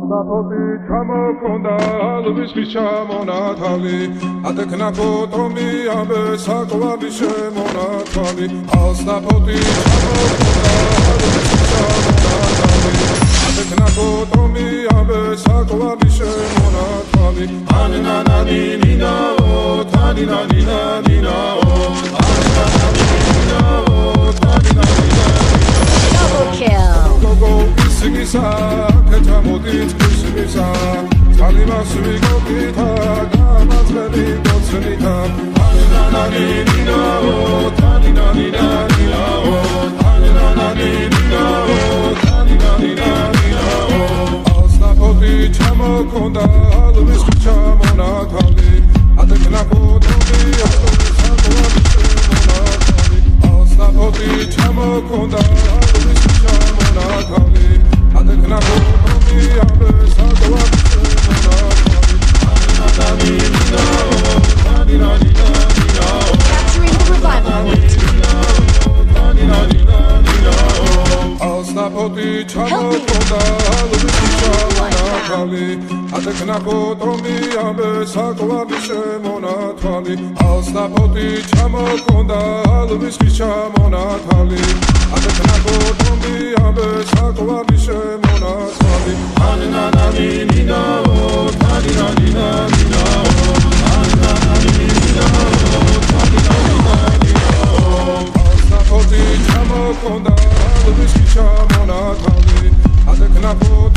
Alstapoti ჩამოქონდა ალვის ჩამონათალი ატექნა ფოტომი ამბე საკვარი შემონათალი Alstapoti ჩამოქონდა ალვის ჩამონათალი ატექნა ფოტომი ამბე საკვარი შემონათალი ანანანი ნინაო თანინა ნინა ნინაო ანანანი ნინაო თანინა ნინა Double kill Sigisa, ketamodit kusimisa Kalima suvigokita, gamazveli dotsenita Aninanani ninao, taninanina ninao Aninanani ninao, taninanina ninao Alstapoti chamokonda, alvis chamonatali Atekna potomi, alvis chamonatali Alstapoti chamokonda, alvis chamonatali Adekna potomi ambe sakwari shemonatali Aninanani ninao, taninanina ninao Capturing the revival point Taninanina ninao Alstapoti chamokonda alvis chamonatali Adekna potomi ambe sakwari shemonatali Alstapoti chamokonda alvis chamonatali Adekna potomi ambe sakwari shemonatali Aninanani ninao, taninanina ninao Aninanani ninao, taninanina ninao Alstapoti chamokonda alvis chamonatali Adekna potomi